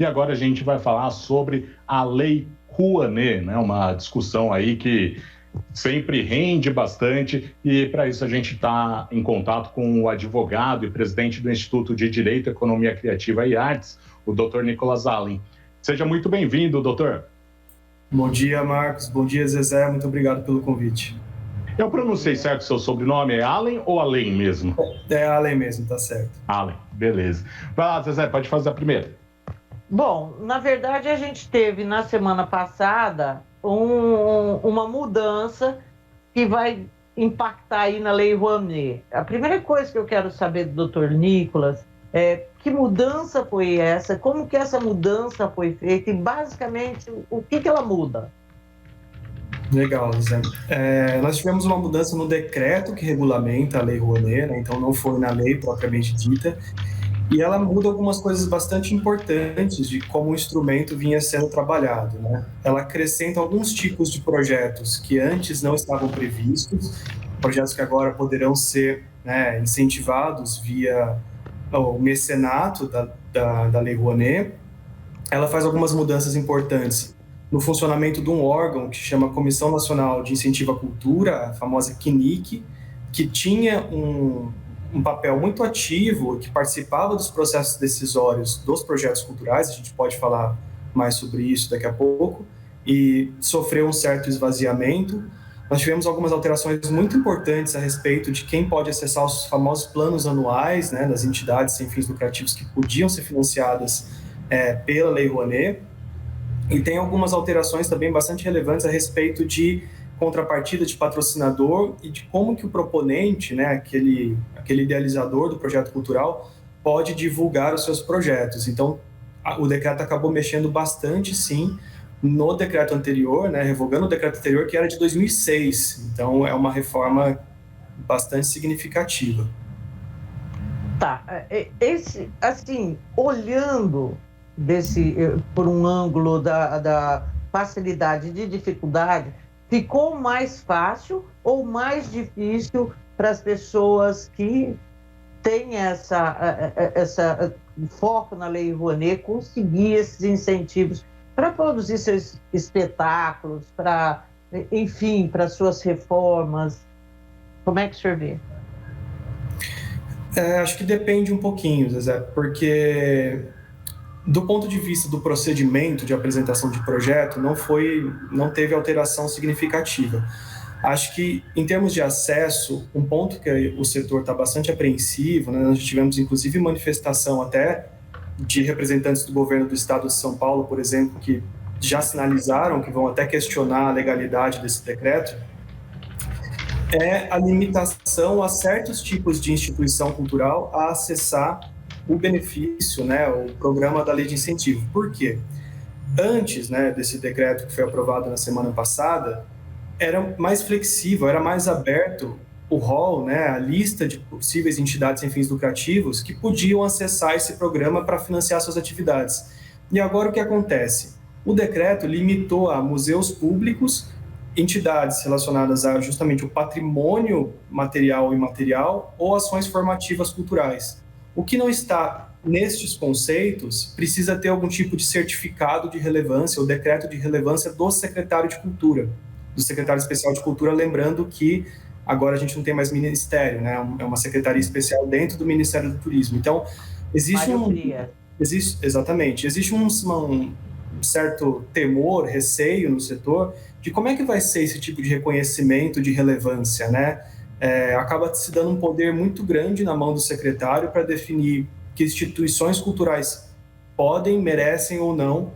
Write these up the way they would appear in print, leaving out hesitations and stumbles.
E agora a gente vai falar sobre a Lei Rouanet, né? Uma discussão aí que sempre rende bastante, e para isso a gente está em contato com o advogado e presidente do Instituto de Direito, Economia Criativa e Artes, o Dr. Nicolas Allen. Seja muito bem-vindo, doutor. Bom dia, Marcos. Bom dia, Zezé. Muito obrigado pelo convite. Eu pronunciei certo o seu sobrenome? É Allen ou Allen mesmo? É Allen mesmo, tá certo. Allen, beleza. Vai lá, Zezé, pode fazer a primeira. Bom, na verdade a gente teve na semana passada uma mudança que vai impactar aí na Lei Rouanet. A primeira coisa que eu quero saber do Dr. Nicolas é que mudança foi essa, como que essa mudança foi feita e basicamente o que ela muda? Legal, Zé. Nós tivemos uma mudança no decreto que regulamenta a Lei Rouanet, né? Então não foi na lei propriamente dita, e ela muda algumas coisas bastante importantes de como o instrumento vinha sendo trabalhado, né? Ela acrescenta alguns tipos de projetos que antes não estavam previstos, projetos que agora poderão ser, né, incentivados via o mecenato da Lei Rouanet. Ela faz algumas mudanças importantes no funcionamento de um órgão que chama Comissão Nacional de Incentivo à Cultura, a famosa CNIC, que tinha um papel muito ativo, que participava dos processos decisórios dos projetos culturais, a gente pode falar mais sobre isso daqui a pouco, e sofreu um certo esvaziamento. Nós tivemos algumas alterações muito importantes a respeito de quem pode acessar os famosos planos anuais, né, das entidades sem fins lucrativos que podiam ser financiadas pela Lei Rouanet. E tem algumas alterações também bastante relevantes a respeito de contrapartida de patrocinador e de como que o proponente, né, aquele idealizador do projeto cultural, pode divulgar os seus projetos. Então, o decreto acabou mexendo bastante, sim, no decreto anterior, né, revogando o decreto anterior, que era de 2006. Então, é uma reforma bastante significativa. Tá, assim, olhando por um ângulo da facilidade e de dificuldade, ficou mais fácil ou mais difícil para as pessoas que têm essa foco na Lei Rouanet conseguir esses incentivos para produzir seus espetáculos, enfim, para suas reformas? Como é que o senhor vê? Acho que depende um pouquinho, Zezé, porque do ponto de vista do procedimento de apresentação de projeto, não teve alteração significativa. Acho que, em termos de acesso, um ponto que o setor está bastante apreensivo, né? Nós tivemos, inclusive, manifestação até de representantes do governo do estado de São Paulo, por exemplo, que já sinalizaram que vão até questionar a legalidade desse decreto, é a limitação a certos tipos de instituição cultural a acessar o benefício, né, o programa da lei de incentivo. Por quê? Antes, né, desse decreto que foi aprovado na semana passada, era mais flexível, era mais aberto o rol, né, a lista de possíveis entidades sem fins lucrativos que podiam acessar esse programa para financiar suas atividades. E agora o que acontece? O decreto limitou a museus públicos, entidades relacionadas a justamente o patrimônio material e imaterial ou ações formativas culturais. O que não está nestes conceitos precisa ter algum tipo de certificado de relevância ou decreto de relevância do secretário de Cultura, do secretário especial de Cultura, lembrando que agora a gente não tem mais ministério, né? É uma secretaria especial dentro do Ministério do Turismo. Então, existe um certo temor, receio no setor de como é que vai ser esse tipo de reconhecimento de relevância, né? Acaba se dando um poder muito grande na mão do secretário para definir que instituições culturais podem, merecem ou não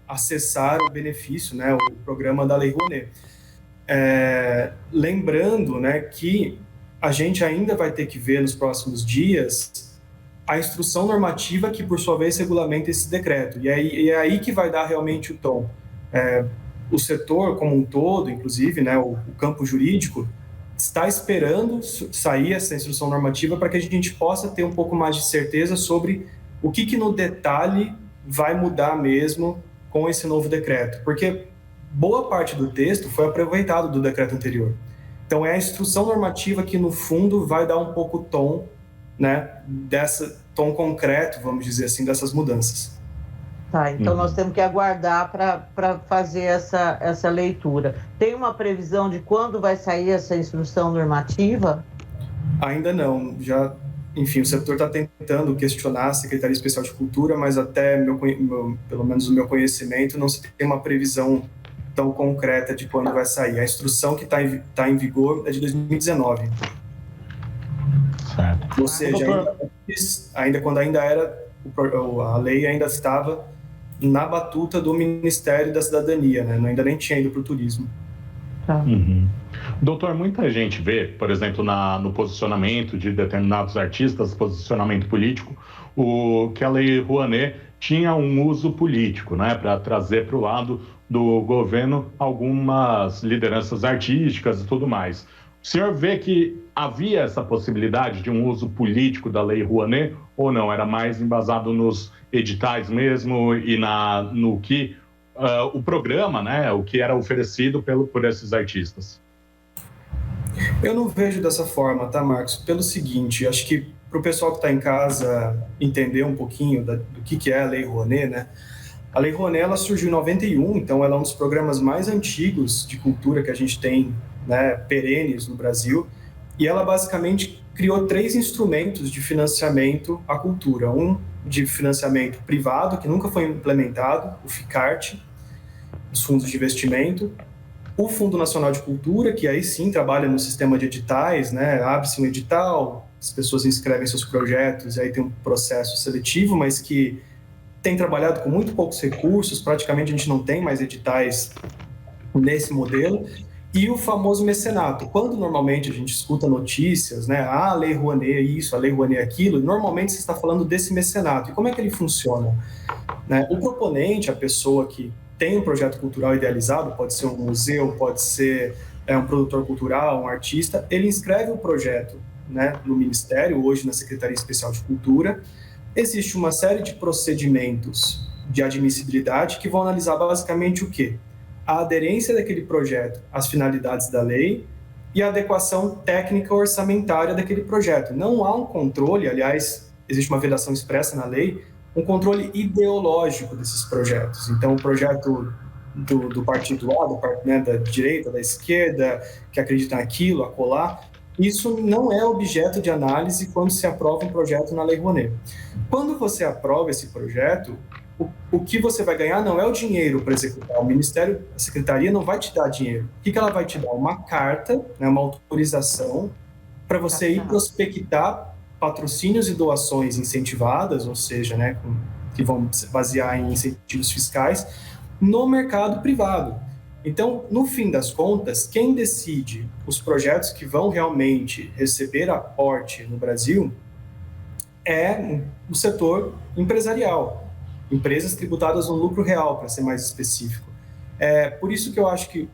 acessar o benefício, né, o programa da Lei Rouanet. Lembrando, né, que a gente ainda vai ter que ver nos próximos dias a instrução normativa que, por sua vez, regulamenta esse decreto. E é aí que vai dar realmente o tom. O setor como um todo, inclusive, né, o campo jurídico, está esperando sair essa instrução normativa para que a gente possa ter um pouco mais de certeza sobre o que no detalhe vai mudar mesmo com esse novo decreto. Porque boa parte do texto foi aproveitado do decreto anterior. Então, é a instrução normativa que, no fundo, vai dar um pouco o tom né, dessa tom concreto, vamos dizer assim, dessas mudanças. Tá, então nós temos que aguardar para fazer essa leitura. Tem uma previsão de quando vai sair essa instrução normativa? Ainda não, enfim, o setor está tentando questionar a Secretaria Especial de Cultura, mas até pelo menos o meu conhecimento, não se tem uma previsão tão concreta de quando vai sair. A instrução que está em vigor é de 2019. Certo. Ou seja, quando a lei ainda estava na batuta do Ministério da Cidadania, né? Ainda nem tinha ido para o turismo. Tá. Uhum. Doutor, muita gente vê, por exemplo, no posicionamento de determinados artistas, posicionamento político, que a Lei Rouanet tinha um uso político, né, para trazer para o lado do governo algumas lideranças artísticas e tudo mais. O senhor vê que havia essa possibilidade de um uso político da Lei Rouanet ou não? Era mais embasado nos editais mesmo e no que o programa, né, o que era oferecido por esses artistas? Eu não vejo dessa forma, tá, Marcos? Pelo seguinte, acho que para o pessoal que está em casa entender um pouquinho do que é a Lei Rouanet, né? A Lei Rouanet, ela surgiu em 91, então ela é um dos programas mais antigos de cultura que a gente tem, né, perenes no Brasil, e ela basicamente criou 3 instrumentos de financiamento à cultura. Um de financiamento privado, que nunca foi implementado, o FICART, os fundos de investimento, o Fundo Nacional de Cultura, que aí sim trabalha no sistema de editais, né? Abre-se um edital, as pessoas inscrevem seus projetos, e aí tem um processo seletivo, mas que tem trabalhado com muito poucos recursos, praticamente a gente não tem mais editais nesse modelo, e o famoso mecenato. Quando normalmente a gente escuta notícias, né? A Lei Rouanet isso, a Lei Rouanet aquilo, normalmente você está falando desse mecenato. E como é que ele funciona? Né? O proponente, a pessoa que tem um projeto cultural idealizado, pode ser um museu, pode ser um produtor cultural, um artista, ele inscreve o projeto, né, no Ministério, hoje na Secretaria Especial de Cultura. Existe uma série de procedimentos de admissibilidade que vão analisar basicamente o quê? A aderência daquele projeto às finalidades da lei e a adequação técnica orçamentária daquele projeto. Não há um controle, aliás, existe uma vedação expressa na lei, um controle ideológico desses projetos. Então, o projeto do partido A, né, da direita, da esquerda, que acredita naquilo, acolá, isso não é objeto de análise quando se aprova um projeto na Lei Rouanet. Quando você aprova esse projeto, o que você vai ganhar não é o dinheiro para executar. O Ministério, a Secretaria não vai te dar dinheiro. O que ela vai te dar? Uma carta, né, uma autorização para você ir prospectar patrocínios e doações incentivadas, ou seja, né, que vão se basear em incentivos fiscais, no mercado privado. Então, no fim das contas, quem decide os projetos que vão realmente receber aporte no Brasil é o setor empresarial, empresas tributadas no lucro real, para ser mais específico. Por isso que eu acho que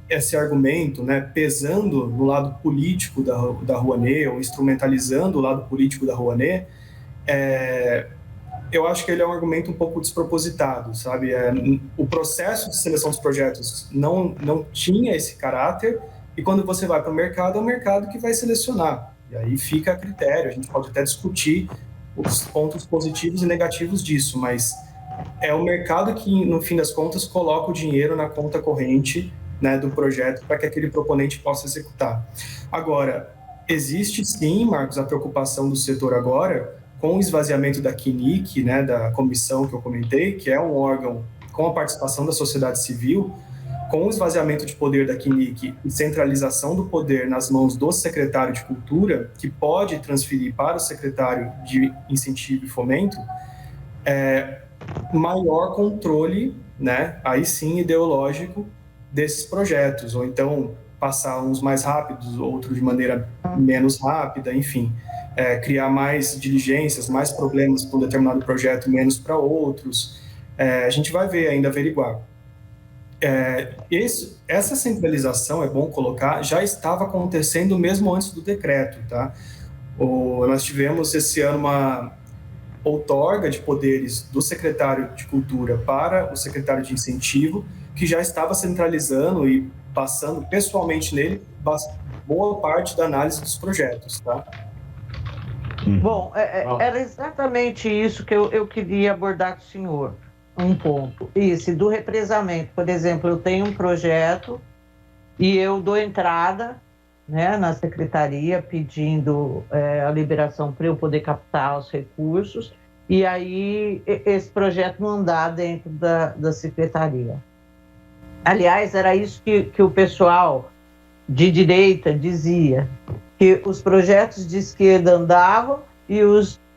esse argumento, né, pesando no lado político da Rouanet, ou instrumentalizando o lado político da Rouanet, eu acho que ele é um argumento um pouco despropositado, sabe? O processo de seleção dos projetos não tinha esse caráter, e quando você vai para o mercado, é o mercado que vai selecionar. E aí fica a critério, a gente pode até discutir os pontos positivos e negativos disso, mas é o mercado que, no fim das contas, coloca o dinheiro na conta corrente, né, do projeto para que aquele proponente possa executar. Agora, existe sim, Marcos, a preocupação do setor agora com o esvaziamento da CNIC, né, da comissão que eu comentei, que é um órgão com a participação da sociedade civil, com o esvaziamento de poder da CNIC e centralização do poder nas mãos do secretário de Cultura, que pode transferir para o secretário de Incentivo e Fomento, maior controle, né, aí sim ideológico, desses projetos, ou então passar uns mais rápidos, outros de maneira menos rápida, enfim, criar mais diligências, mais problemas para um determinado projeto, menos para outros. A gente vai ver ainda, averiguar. Essa centralização, é bom colocar, já estava acontecendo mesmo antes do decreto, tá? Nós tivemos esse ano uma outorga de poderes do secretário de Cultura para o secretário de Incentivo, que já estava centralizando e passando pessoalmente nele boa parte da análise dos projetos, tá? Bom, era exatamente isso que eu queria abordar com o senhor, um ponto. Esse do represamento. Por exemplo, eu tenho um projeto e eu dou entrada, né, na secretaria pedindo a liberação para eu poder captar os recursos, e aí esse projeto não andar dentro da secretaria. Aliás, era isso que o pessoal de direita dizia, que os projetos de esquerda andavam e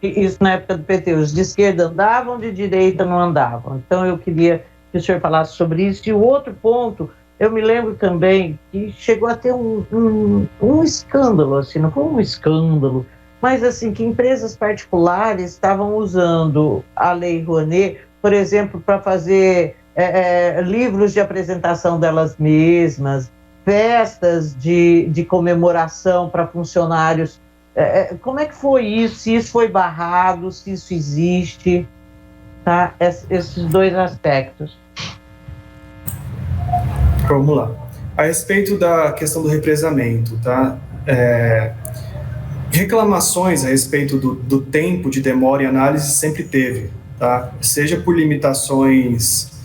isso na época do PT, os de esquerda andavam, de direita não andavam. Então eu queria que o senhor falasse sobre isso. E o outro ponto, eu me lembro também que chegou a ter um escândalo, assim, não foi um escândalo, mas assim, que empresas particulares estavam usando a Lei Rouanet, por exemplo, para fazer livros de apresentação delas mesmas, festas de comemoração para funcionários. Como é que foi isso? Se isso foi barrado, se isso existe, tá? Esses dois aspectos. Vamos lá. A respeito da questão do represamento, tá? Reclamações a respeito do tempo de demora em análise sempre teve, tá? Seja por limitações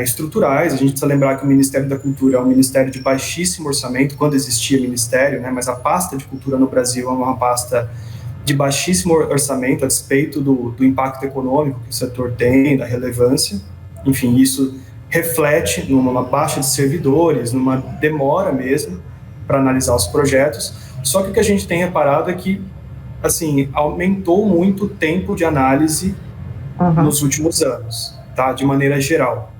estruturais. A gente precisa lembrar que o Ministério da Cultura é um ministério de baixíssimo orçamento, quando existia ministério, né? Mas a pasta de cultura no Brasil é uma pasta de baixíssimo orçamento, a despeito do impacto econômico que o setor tem, da relevância. Enfim, isso reflete numa baixa de servidores, numa demora mesmo para analisar os projetos. Só que o que a gente tem reparado é que, assim, aumentou muito o tempo de análise nos últimos anos, tá? De maneira geral.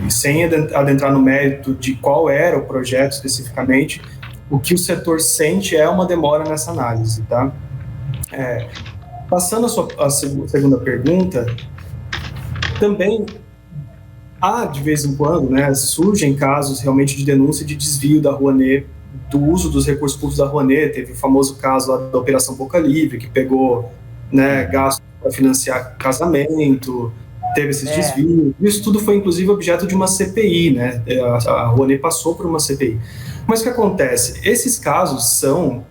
E sem adentrar no mérito de qual era o projeto especificamente, o que o setor sente é uma demora nessa análise, tá? Passando a segunda pergunta, também há, de vez em quando, né, surgem casos realmente de denúncia de desvio da Rouanet, do uso dos recursos públicos da Rouanet. Teve o famoso caso lá da Operação Boca Livre, que pegou, né, gastos para financiar casamento, teve esses desvios. Isso tudo foi, inclusive, objeto de uma CPI, né? A Rouanet passou por uma CPI. Mas o que acontece? Esses casos são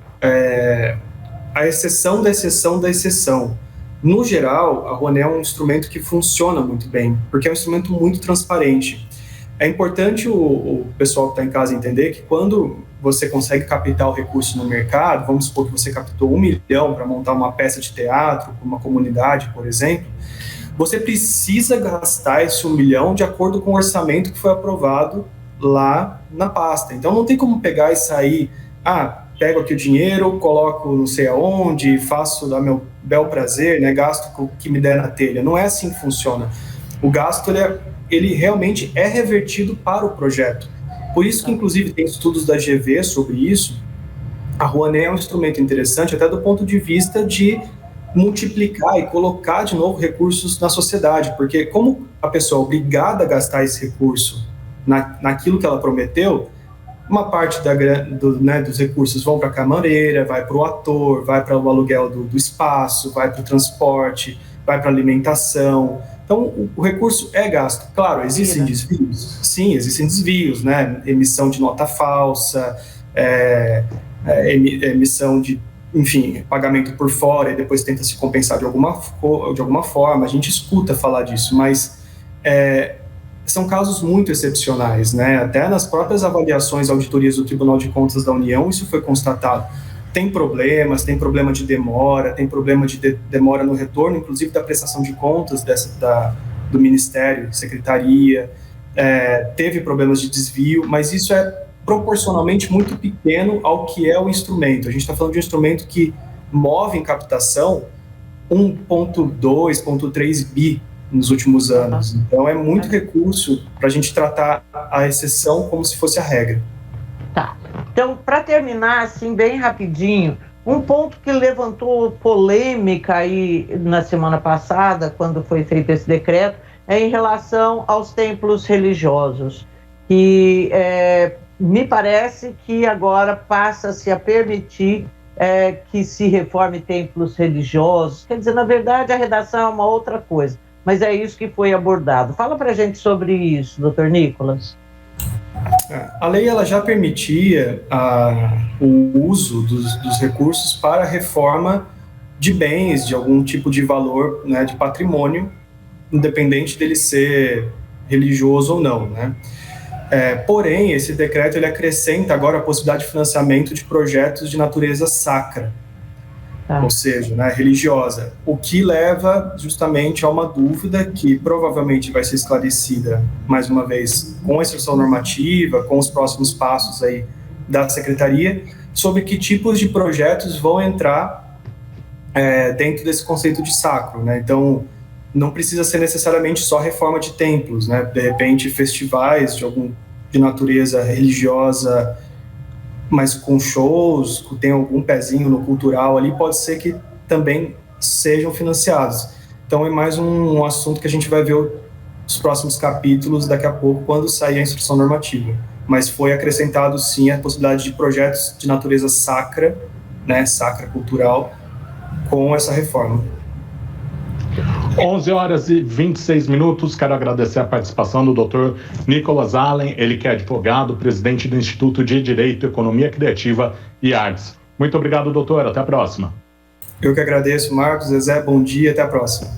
a exceção da exceção da exceção. No geral, a Rouanet é um instrumento que funciona muito bem, porque é um instrumento muito transparente. É importante o pessoal que está em casa entender que quando você consegue captar o recurso no mercado, vamos supor que você captou 1 milhão para montar uma peça de teatro com uma comunidade, por exemplo, você precisa gastar esse 1 milhão de acordo com o orçamento que foi aprovado lá na pasta. Então não tem como pegar e sair, pego aqui o dinheiro, coloco não sei aonde, faço da meu bel prazer, né, gasto com o que me der na telha. Não é assim que funciona. O gasto, ele realmente é revertido para o projeto. Por isso que, inclusive, tem estudos da GV sobre isso. A Rouanet é um instrumento interessante até do ponto de vista de multiplicar e colocar de novo recursos na sociedade, porque como a pessoa é obrigada a gastar esse recurso naquilo que ela prometeu, uma parte dos recursos vão para a camareira, vai para o ator, vai para o aluguel do espaço, vai para o transporte, vai para a alimentação. Então, o recurso é gasto. Claro, existem desvios? Sim, existem desvios, né? Emissão de nota falsa, emissão de, enfim, pagamento por fora e depois tenta se compensar de alguma forma. A gente escuta falar disso, mas são casos muito excepcionais, né? Até nas próprias avaliações, auditorias do Tribunal de Contas da União, isso foi constatado. Tem problemas, tem problema de demora, tem problema de demora no retorno, inclusive da prestação de contas do Ministério, Secretaria, teve problemas de desvio, mas isso é proporcionalmente muito pequeno ao que é o instrumento. A gente está falando de um instrumento que move em captação 1,2, 1,3 bi nos últimos anos. Então é muito recurso para a gente tratar a exceção como se fosse a regra. Tá. Então, para terminar, assim, bem rapidinho, um ponto que levantou polêmica aí na semana passada, quando foi feito esse decreto, é em relação aos templos religiosos, que me parece que agora passa-se a permitir que se reforme templos religiosos. Quer dizer, na verdade, a redação é uma outra coisa, mas é isso que foi abordado. Fala para a gente sobre isso, doutor Nicolas. A lei ela já permitia o uso dos recursos para a reforma de bens, de algum tipo de valor, né, de patrimônio, independente dele ser religioso ou não, né? Porém, esse decreto ele acrescenta agora a possibilidade de financiamento de projetos de natureza sacra, ou seja, né, religiosa, o que leva justamente a uma dúvida que provavelmente vai ser esclarecida, mais uma vez, com a instrução normativa, com os próximos passos aí da Secretaria, sobre que tipos de projetos vão entrar dentro desse conceito de sacro, né? Então, não precisa ser necessariamente só reforma de templos, né? De repente, festivais de natureza religiosa, mas com shows, tem algum pezinho no cultural ali, pode ser que também sejam financiados. Então, é mais um assunto que a gente vai ver os próximos capítulos daqui a pouco, quando sair a instrução normativa. Mas foi acrescentado, sim, a possibilidade de projetos de natureza sacra, né? Sacra cultural, com essa reforma. 11 horas e 26 minutos. Quero agradecer a participação do Dr. Nicolas Allen, ele que é advogado, presidente do Instituto de Direito, Economia Criativa e Artes. Muito obrigado, doutor. Até a próxima. Eu que agradeço, Marcos, Zezé. Bom dia. Até a próxima.